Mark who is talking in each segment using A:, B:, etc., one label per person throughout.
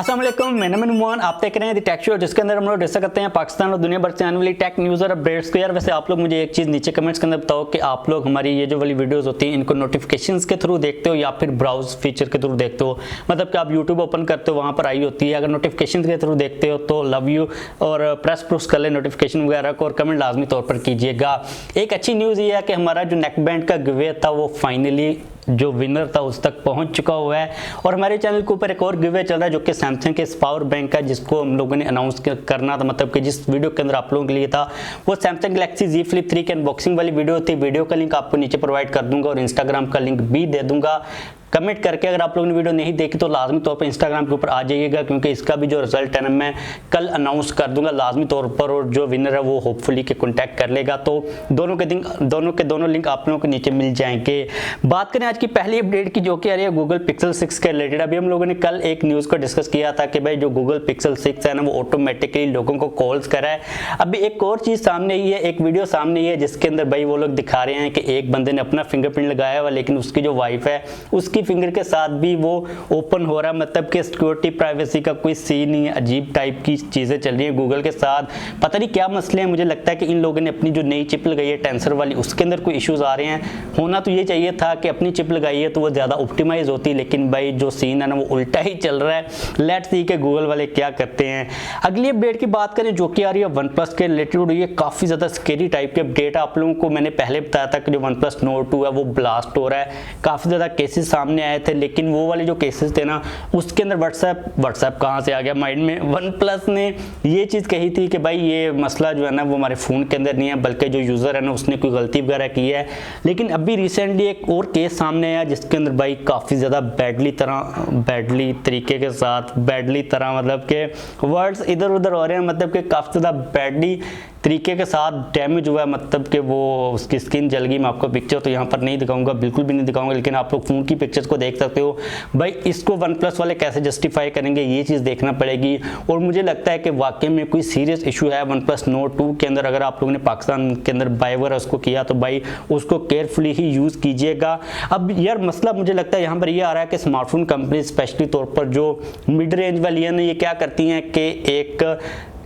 A: अस्सलाम वालेकुम, मैं नुमान, आप देख रहे हैं द टेक शो, जिसके अंदर हम लोग डिस्कस करते हैं पाकिस्तान और दुनिया भर से आने वाली टेक न्यूज़ और अपडेट्स को। यार वैसे आप लोग मुझे एक चीज़ नीचे कमेंट्स के अंदर बताओ कि आप लोग हमारी ये जो वाली वीडियोस होती हैं इनको नोटिफिकेशंस के थ्रू देखते हो या फिर ब्राउज फीचर के थ्रू देखते हो। मतलब कि आप यूट्यूब ओपन करते हो, वहाँ पर आई होती है। अगर नोटिफिकेशन के थ्रू देखते हो तो लव यू और प्रेस कर ले नोटिफिकेशन वगैरह को, और कमेंट लाजमी तौर पर कीजिएगा। एक अच्छी न्यूज़ ये है कि हमारा जो नेक बैंड का गिवे था वो फाइनली जो विनर था उस तक पहुंच चुका हुआ है। और हमारे चैनल के ऊपर एक और गिवे चल रहा है जो कि सैमसंग के इस पावर बैंक का, जिसको हम लोगों ने अनाउंस करना था, मतलब कि जिस वीडियो के अंदर आप लोगों के लिए था वो सैमसंग गैलेक्सी Z Flip 3 की अनबॉक्सिंग वाली वीडियो थी। वीडियो का लिंक आपको नीचे प्रोवाइड कर दूंगा और इंस्टाग्राम का लिंक भी दे दूंगा कमेंट करके। अगर आप लोगों ने वीडियो नहीं देखी तो लाजमी तौर पर इंस्टाग्राम के ऊपर आ जाइएगा, क्योंकि इसका भी जो रिजल्ट है ना मैं कल अनाउंस कर दूंगा लाजमी तौर पर, और जो विनर है वो होपफुली के कॉन्टैक्ट कर लेगा। तो दोनों के लिंक आप लोगों को नीचे मिल जाएंगे। बात करें आज की पहली अपडेट की, जो कि आ रही है गूगल पिक्सल 6 के रिलेटेड। अभी हम लोगों ने कल एक न्यूज़ को डिस्कस किया था कि भाई जो गूगल पिक्सल 6 है ना वो ऑटोमेटिकली लोगों को कॉल्स कर रहा है। अभी एक और चीज़ सामने आई है, एक वीडियो सामने आई है जिसके अंदर भाई वो लोग दिखा रहे हैं कि एक बंदे ने अपना फिंगरप्रिंट लगाया हुआ, लेकिन उसकी जो वाइफ है उसकी फिंगर के साथ भी वो ओपन हो रहा है। मतलब कि सिक्योरिटी प्राइवेसी का कोई सीन नहीं है, अजीब टाइप की चीजें चल रही है गूगल के साथ। पता नहीं क्या मसले हैं, मुझे लगता है कि इन लोगों ने अपनी जो नई चिप लगाई है टेंसर वाली उसके अंदर कोई इश्यूज आ रहे हैं। होना तो ये चाहिए था कि अपनी चिप लगाई है तो वो ज्यादा ऑप्टिमाइज होती, लेकिन भाई जो सीन है ना वो उल्टा ही चल रहा है। लेट्स सी के गूगल वाले क्या करते हैं। अगली अपडेट की बात करें जो कि आ रही है वन प्लस के रिलेटेड। ये काफी ज्यादा स्केरी टाइप की अपडेट है। आप लोगों को मैंने पहले बताया था कि जो वन प्लस नोट 2 है वो ब्लास्ट हो रहा है। काफी ज्यादा केसेस सामने आए थे, लेकिन वो वाले जो केसेस थे ना उसके अंदर व्हाट्सएप कहाँ से आ गया माइंड में। वन प्लस ने ये चीज़ कही थी कि भाई ये मसला जो है ना वो हमारे फ़ोन के अंदर नहीं है, बल्कि जो यूज़र है ना उसने कोई गलती वगैरह की है। लेकिन अभी रिसेंटली एक और केस सामने आया जिसके अंदर भाई काफ़ी ज़्यादा बैडली तरीके के साथ मतलब के वर्ड्स इधर उधर हो रहे हैं, मतलब कि काफ़ी ज़्यादा बैडली तरीके के साथ डैमेज हुआ है। मतलब कि वो उसकी स्किन जल गई। मैं आपको पिक्चर तो यहाँ पर नहीं दिखाऊंगा, बिल्कुल भी नहीं दिखाऊंगा, लेकिन आप लोग फ़ोन की पिक्चर्स को देख सकते हो। भाई इसको वन प्लस वाले कैसे जस्टिफाई करेंगे ये चीज़ देखना पड़ेगी। और मुझे लगता है कि वाकई में कोई सीरियस इशू है वन प्लस नोट 2 के अंदर। अगर आप लोगों ने पाकिस्तान के अंदर बाय वगैरह उसको किया तो भाई उसको केयरफुली ही यूज़ कीजिएगा। अब यार मसला मुझे लगता है यहाँ पर ये आ रहा है कि स्मार्टफोन कंपनी स्पेशली तौर पर जो मिड रेंज वाली है ना, ये क्या करती हैं कि एक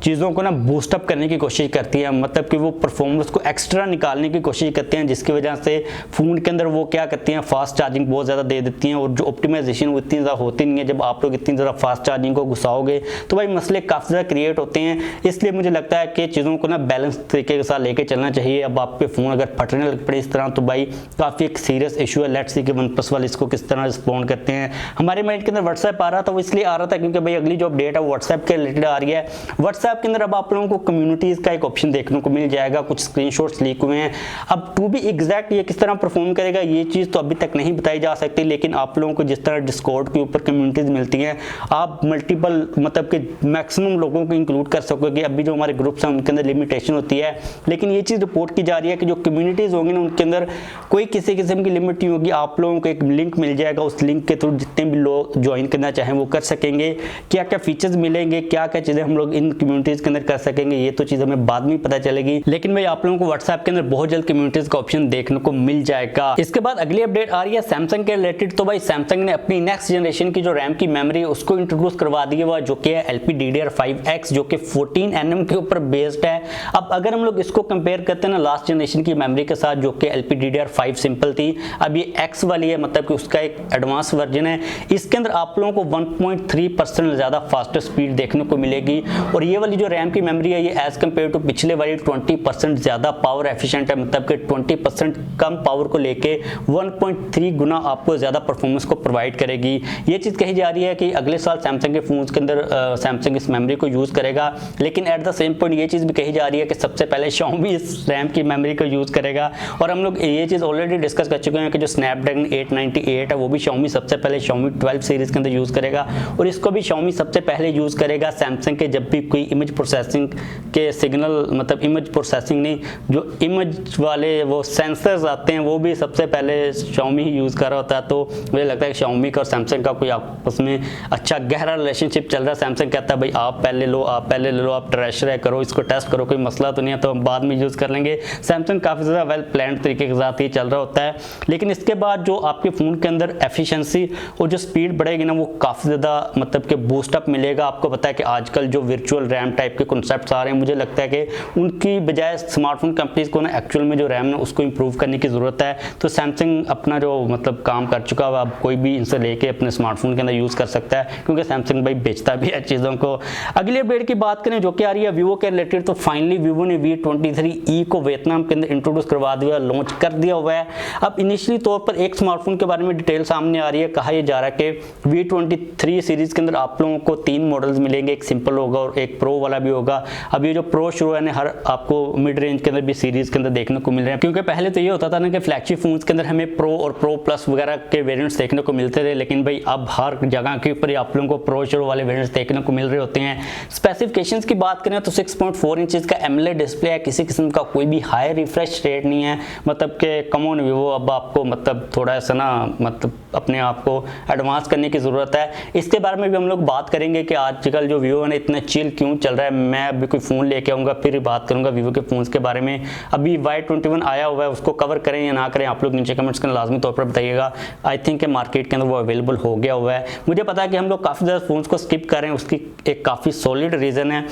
A: चीज़ों को ना बूस्टअप करने की कोशिश करती है। मतलब कि वो परफॉर्मेंस को एक्स्ट्रा निकालने की कोशिश करते हैं, जिसकी वजह से फ़ोन के अंदर वो क्या करती हैं फास्ट चार्जिंग बहुत ज़्यादा दे देती हैं, और जो ऑप्टिमाइजेशन वो इतनी ज़्यादा होती नहीं है। जब आप लोग इतनी ज़्यादा फास्ट चार्जिंग को घुसाओगे तो भाई मसले काफ़ी ज़्यादा क्रिएट होते हैं। इसलिए मुझे लगता है कि चीज़ों को ना बैलेंस तरीके के साथ लेके चलना चाहिए। अब आपके फ़ोन अगर फटने लग पड़े इस तरह तो भाई काफ़ी एक सीरियस इशू है। लेट्स सी कि वन प्लस वाले इसको किस तरह रिस्पॉन्ड करते हैं। हमारे माइंड के अंदर व्हाट्सएप आ रहा था, वो इसलिए आ रहा था क्योंकि भाई अगली जो अपडेट है व्हाट्सएप के रिलेटेड आ रही है। व्हाट्सएप के अंदर अब आप लोगों को कम्युनिटीज का एक ऑप्शन देखने को मिल जाएगा। कुछ स्क्रीनशॉट्स लीक हुए हैं। अब टू बी एग्जैक्ट ये किस तरह परफॉर्म करेगा ये चीज़ तो अभी तक नहीं बताई जा सकती, लेकिन आप लोगों को जिस तरह डिस्कॉर्ड के ऊपर कम्युनिटीज मिलती हैं, आप मल्टीपल मतलब कि मैक्सिमम लोगों को इंक्लूड कर सकोगे। अभी जो हमारे ग्रुप्स हैं उनके अंदर लिमिटेशन होती है, लेकिन ये चीज़ रिपोर्ट की जा रही है कि जो कम्युनिटीज़ होंगी ना उनके अंदर कोई किसी किस्म की लिमिट नहीं होगी। आप लोगों को एक लिंक मिल जाएगा, उस लिंक के थ्रू जितने भी लोग ज्वाइन करना चाहें वो कर सकेंगे। क्या क्या फीचर्स मिलेंगे, क्या क्या चीज़ें हम लोग इन कम्युनिटीज़ के अंदर कर सकेंगे, ये तो चीज़ हमें बाद में पता चलेगी। लेकिन भाई आप लोगों को व्हाट्सएप के अंदर बहुत जल्द कम्युनिटीज का ऑप्शन देखने को मिल जाएगा। इसके बाद अगली अपडेट आ रही है सैमसंग के रिलेटेड। तो भाई सैमसंग ने अपनी नेक्स्ट जनरेशन की जो रैम की मेमोरी है उसको इंट्रोड्यूस करवा दी है, जो कि है LPDDR5X, जो कि 14 nm के ऊपर बेस्ड है। अब अगर हम लोग इसको कंपेयर करते हैं ना लास्ट जनरेशन की मेमोरी के साथ, जो कि LPDDR5 सिंपल थी, अब ये X वाली है, मतलब कि उसका एक एडवांस वर्जन है। इसके अंदर आप लोगों को 1.3% ज्यादा फास्टर स्पीड देखने को मिलेगी। और ये वाली जो रैम की मेमोरी है ये एज कंपेयर टू पिछले वाली 20% ज्यादा पावर एफिशिएंट है। मतलब कि 20% कम पावर को लेके 1.3 गुना आपको ज्यादा परफॉर्मेंस को प्रोवाइड करेगी। ये चीज कही जा रही है कि अगले साल सैमसंग के फोन्स के अंदर सैमसंग इस मेमोरी को यूज करेगा। लेकिन एट द सेम पॉइंट ये चीज भी कही जा रही है कि सबसे पहले Xiaomi इस रैम की मेमोरी को यूज करेगा। और हम लोग ये चीज ऑलरेडी डिस्कस कर चुके हैं कि जो स्नैपड्रैगन 898 है वो भी Xiaomi सबसे पहले Xiaomi 12 सीरीज के अंदर यूज करेगा, और इसको भी Xiaomi सबसे पहले यूज करेगा सैमसंग के जब भी कोई इमेज प्रोसेसिंग के सिग्नल, मतलब इमेज प्रोसेसिंग नहीं, जो इमेज वाले वो सेंसर्स आते हैं वो भी सबसे पहले Xiaomi ही यूज़ कर रहा होता है। तो मुझे लगता है कि Xiaomi का और सैमसंग का कोई आपस में अच्छा गहरा रिलेशनशिप चल रहा है। सैमसंग कहता है भाई आप पहले लो, आप पहले ले लो, आप ट्राई करो, इसको टेस्ट करो, कोई मसला तो नहीं है, तो हम बाद में यूज़ कर लेंगे। सैमसंग काफ़ी ज़्यादा वेल प्लान्ड तरीके के साथ ही चल रहा होता है। लेकिन इसके बाद जो आपके फ़ोन के अंदर एफिशिएंसी और जो स्पीड बढ़ेगी ना, वो काफ़ी ज़्यादा मतलब कि बूस्टअप मिलेगा। आपको पता है कि आजकल जो वर्चुअल रैम टाइप के कॉन्सेप्ट्स आ रहे हैं, मुझे लगता है कि उनकी बजाय स्मार्टफोन कंपनीज को ना एक्चुअल में जो रैम है उसको इंप्रूव करने की ज़रूरत है। तो सैमसंग अपना जो मतलब काम कर चुका है, अब कोई भी इनसे लेके अपने स्मार्टफोन के अंदर यूज़ कर सकता है, क्योंकि सैमसंग भाई बेचता भी है चीज़ों को। अगली अपडेट की बात करें जो कि आ रही है वीवो के रिलेटेड, तो फाइनली वीवो ने V23E को वियतनाम के अंदर इंट्रोड्यूस करवा दिया, लॉन्च कर दिया हुआ है। अब इनिशियली तौर पर एक स्मार्टफोन के बारे में डिटेल सामने आ रही है। कहा यह जा रहा है कि V23 सीरीज के अंदर आप लोगों को 3 मॉडल्स मिलेंगे, एक सिंपल होगा और एक प्रो वाला भी होगा। अब ये जो प्रो शुरू है हर आपको मिड रेंज के अंदर भी सीरीज के अंदर देखने को मिल रहे हैं, क्योंकि पहले तो ये होता था ना कि फ्लैगशिप फोन्स के अंदर हमें प्रो और प्रो प्लस वगैरह के वेरिएंट्स देखने को मिलते थे, लेकिन भाई अब हर जगह के ऊपर आप लोगों को प्रो शुरू वाले वेरिएंट्स देखने को मिल रहे होते हैं। स्पेसिफिकेशंस की बात करें तो 6.4 इंचेस का एमोलेड डिस्प्ले है, किसी किस्म का कोई भी हाई रिफ्रेश रेट नहीं है। मतलब कि कम ऑन वीवो, अब आपको मतलब थोड़ा सा ना मतलब अपने आप को एडवांस करने की ज़रूरत है। इसके बारे में भी हम लोग बात करेंगे कि आजकल जो वीवो है इतना चिल क्यों चल रहा है। मैं अभी कोई फ़ोन लेके आऊँगा फिर बात करूँगा वीवो के फ़ोन्स के बारे में। अभी Y21 आया हुआ है, उसको कवर करें या ना करें, आप लोग नीचे कमेंट्स के लाजमी तौर पर बताइएगा। आई थिंक कि मार्केट के अंदर वो अवेलेबल हो गया हुआ है। मुझे पता है कि हम लोग काफ़ी ज़्यादा फ़ोन्स को स्किप कर रहे हैं, उसकी एक काफ़ी सॉलिड रीज़न है,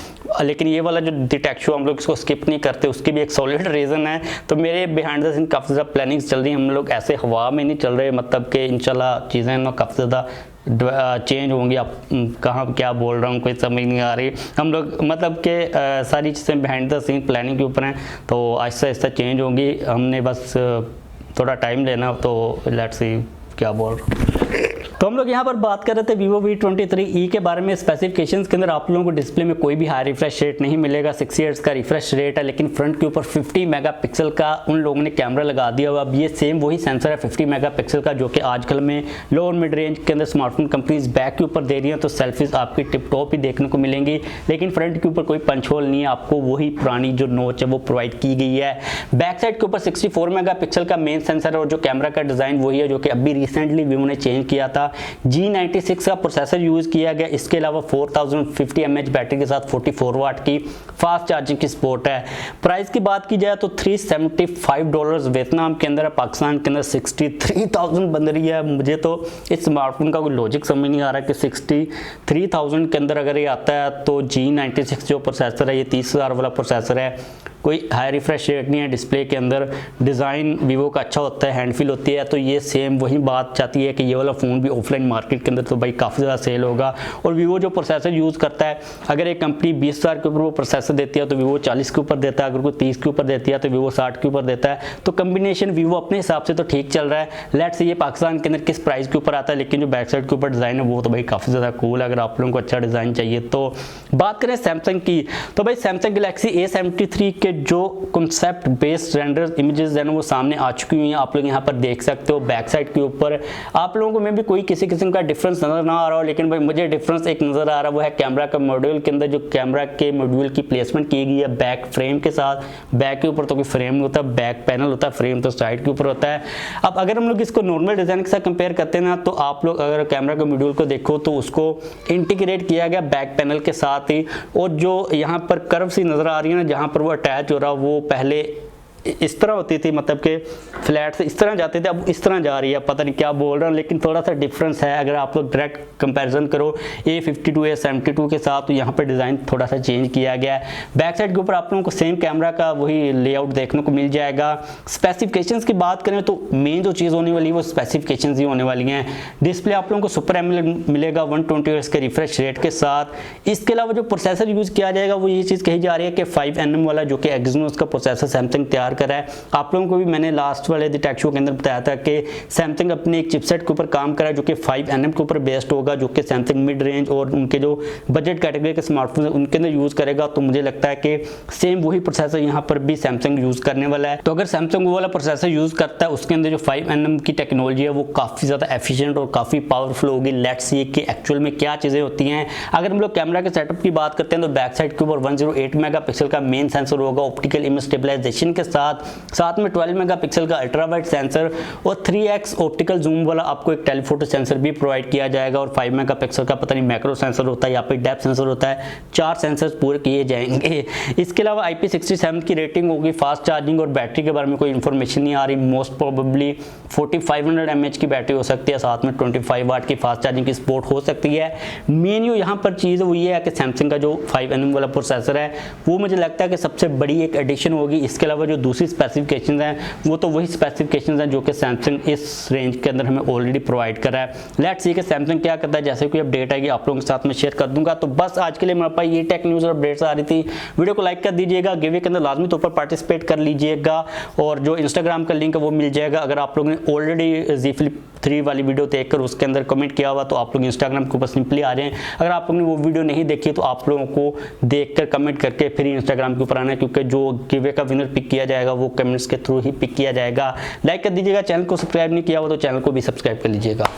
A: लेकिन ये वाला जो डिटेक्शो हम लोग इसको स्किप नहीं करते, उसकी भी एक सॉलिड रीज़न है। तो मेरे बिहाइंड द सीन काफ़ी ज़्यादा प्लानिंग्स चल रही हैं, हम लोग ऐसे हवा में नहीं चल रहे, मतलब कि इंशाल्लाह चीज़ें ना काफ़ी ज़्यादा चेंज होंगी। आप कहाँ क्या बोल रहा हूँ कोई समझ नहीं आ रही। हम लोग मतलब कि सारी चीज़ें बिहाइंड द सीन प्लानिंग के ऊपर हैं, तो आहिस्ता आहिस्ता चेंज होंगी। हमने बस थोड़ा टाइम लेना, तो लेट्स सी क्या बोल रहा हूँ। तो हम लोग यहाँ पर बात कर रहे थे Vivo V23E के बारे में। स्पेसिफिकेशंस के अंदर आप लोगों को डिस्प्ले में कोई भी हाई रिफ्रेश रेट नहीं मिलेगा, 60 हर्ट्ज का रिफ्रेश रेट है, लेकिन फ्रंट के ऊपर 50 मेगापिक्सल का उन लोगों ने कैमरा लगा दिया हुआ। अब ये सेम वही सेंसर है 50 मेगापिक्सल का, जो कि आजकल में लो और मिड रेंज के अंदर स्मार्टफोन कंपनीज बैक के ऊपर दे रही हैं, तो सेल्फीज आपकी टिप टॉप ही देखने को मिलेंगी। लेकिन फ्रंट के ऊपर कोई पंच होल नहीं है, आपको वही पुरानी जो नोच है वो प्रोवाइड की गई है। बैक साइड के ऊपर 64 मेगापिक्सल का मेन सेंसर है, और जो कैमरा का डिज़ाइन वही है जो कि अभी रिसेंटली वीवो ने चेंज किया था। G96 का प्रोसेसर यूज़ किया गया। इसके अलावा 4050 mAh बैटरी के साथ 44 वाट की फास्ट चार्जिंग की सपोर्ट है। प्राइस की बात की जाए तो $375 वियतनाम के अंदर है, पाकिस्तान के अंदर 63,000 बन रही है। मुझे तो इस स्मार्टफोन का कोई लॉजिक समझ नहीं आ रहा कि 63,000 के अंदर अगर ये आता है तो G96 जो प्रोसेसर है ये 30,000 वाला प्रोसेसर है, कोई हाई रिफ्रेश रेट नहीं है। डिस्प्ले के अंदर डिज़ाइन वीवो का अच्छा होता है, हैंड फील होती है, तो ये सेम वही बात चाहती है कि ये वाला फ़ोन भी ऑफलाइन मार्केट के अंदर तो भाई काफ़ी ज़्यादा सेल होगा। और वीवो जो प्रोसेसर यूज़ करता है, अगर एक कंपनी 20,000 के ऊपर वो प्रोसेसर देती है तो वीवो 40 के ऊपर देता है, अगर कोई 30 के ऊपर देती है तो वीवो 60 के ऊपर देता है। तो कम्बिनेशन वीवो अपने हिसाब से तो ठीक चल रहा है। लेट्स से ये पाकिस्तान के अंदर किस प्राइस के ऊपर आता है, लेकिन जो बैक साइड के ऊपर डिज़ाइन है वो तो भाई काफ़ी ज़्यादा कूल है। अगर आप लोगों को अच्छा डिज़ाइन चाहिए तो बात करें सैमसंग की, तो भाई सैमसंग गैलेक्सी A73 के जो कॉन्सेप्ट बेस्ड रेंडर इमेजेस हैं वो सामने आ चुकी हुई हैं, आप लोग यहाँ पर देख सकते हो। बैक साइड के ऊपर आप लोगों को में भी कोई किसी किस्म का डिफरेंस नज़र ना आ रहा हो, लेकिन भाई मुझे डिफरेंस एक नज़र आ रहा है, वो है कैमरा का मॉड्यूल के अंदर जो कैमरा के मॉड्यूल की प्लेसमेंट की गई है बैक फ्रेम के साथ। बैक के ऊपर तो कोई फ्रेम नहीं होता, बैक पैनल होता है, फ्रेम तो साइड के ऊपर होता है। अब अगर हम लोग इसको नॉर्मल डिज़ाइन के साथ कंपेयर करते हैं ना, तो आप लोग अगर कैमरा के मॉड्यूल को देखो तो उसको इंटीग्रेट किया गया बैक पैनल के साथ ही, और जो यहाँ पर कर्व सी नज़र आ रही है ना जहाँ पर वो अटैच हो रहा, वो पहले इस तरह होती थी, मतलब कि फ्लैट से इस तरह जाते थे, अब इस तरह जा रही है। पता नहीं क्या बोल रहा हूँ, लेकिन थोड़ा सा डिफरेंस है। अगर आप लोग डायरेक्ट कंपैरिजन करो A52 A72 के साथ, तो यहाँ पर डिज़ाइन थोड़ा सा चेंज किया गया है। बैक साइड के ऊपर आप लोगों को सेम कैमरा का वही लेआउट देखने को मिल जाएगा। स्पेसिफिकेशंस की बात करें तो मेन जो चीज़ होने वाली है वो स्पेसिफिकेशंस ही होने वाली हैं। डिस्प्ले आप लोगों को सुपर एमोलेड मिलेगा 120 हर्ट्ज के रिफ्रेश रेट के साथ। इसके अलावा जो प्रोसेसर यूज़ किया जाएगा वो ये चीज़ कही जा रही है कि 5nm वाला, जो कि एक्सिनोस का प्रोसेसर सैमसंग तैयार तैयार करा है। आप लोगों को भी मैंने लास्ट वाले टेक शो के अंदर बताया था कि सैमसंग अपने एक चिपसेट के ऊपर काम कर रहा है जो कि 5nm के ऊपर बेस्ड होगा, जो कि सैमसंग मिड रेंज और उनके जो बजट कैटेगरी के स्मार्टफोन है उनके अंदर यूज़ करेगा। तो मुझे लगता है कि सेम वही प्रोसेसर यहाँ पर भी सैमसंग यूज़ करने वाला है। तो अगर सैमसंग वो वाला प्रोसेसर यूज़ करता है उसके अंदर जो 5nm की टेक्नोलॉजी है वो काफ़ी ज़्यादा एफिशिएंट और काफ़ी पावरफुल होगी। लेट्स सी कि एक्चुअल में क्या चीज़ें होती हैं। अगर हम लोग कैमरा के सेटअप की बात करते हैं तो बैक साइड के ऊपर 108 मेगापिक्सल का मेन सेंसर होगा ऑप्टिकल इमेज स्टेबलाइजेशन के साथ में 12 मेगापिक्सल का अल्ट्रा वाइड सेंसर और 3x ऑप्टिकल जूम वाला आपको एक टेलीफोटो सेंसर भी प्रोवाइड किया जाएगा और 5 मेगापिक्सल का पता नहीं मैक्रो सेंसर होता है या फिर डेप्थ सेंसर होता है। 4 सेंसर्स पूरे किए जाएंगे। इसके अलावा IP67 की रेटिंग होगी। फास्ट चार्जिंग और बैटरी के बारे में कोई इन्फॉर्मेशन नहीं आ रही। मोस्ट प्रोबेबली 4500 mAh की बैटरी हो सकती है, साथ में 25 वाट की फास्ट चार्जिंग की सपोर्ट हो सकती है। मेन जो यहाँ पर चीज़ वो ये है कि सैमसंग का जो 5nm वाला प्रोसेसर है वो मुझे लगता है कि सबसे बड़ी एक एडिशन होगी। इसके अलावा जो दूसरी स्पेसिफिकेशन हैं वो तो वही स्पेसिफिकेशन हैं जो कि सैमसंग इस रेंज के अंदर हमें ऑलरेडी प्रोवाइड कर रहा है। लेट्स सी कि सैमसंग क्या करता है। जैसे कोई अपडेट आएगी आप लोगों के साथ में शेयर कर दूंगा। तो बस आज के लिए मेरे पास ये टेक न्यूज़ और अपडेट्स आ रही थी। वीडियो को लाइक कर दीजिएगा, गिवे के अंदर लाजमी तौर पर पार्टिसिपेट कर लीजिएगा और जो इंस्टाग्राम का लिंक है वो मिल जाएगा। अगर आप लोगों ने ऑलरेडी Z Flip 3 वाली वीडियो देखकर उसके अंदर कमेंट किया हुआ तो आप लोग इंस्टाग्राम के ऊपर सिंपली आ जाएं। अगर आप लोगों ने वो वीडियो नहीं देखी तो आप लोगों को देखकर कमेंट करके फिर इंस्टाग्राम के ऊपर आना है, क्योंकि जो गिवे का विनर पिक किया जाएगा वो कमेंट्स के थ्रू ही पिक किया जाएगा। लाइक कर दीजिएगा, चैनल को सब्सक्राइब नहीं किया हुआ तो चैनल को भी सब्सक्राइब कर लीजिएगा।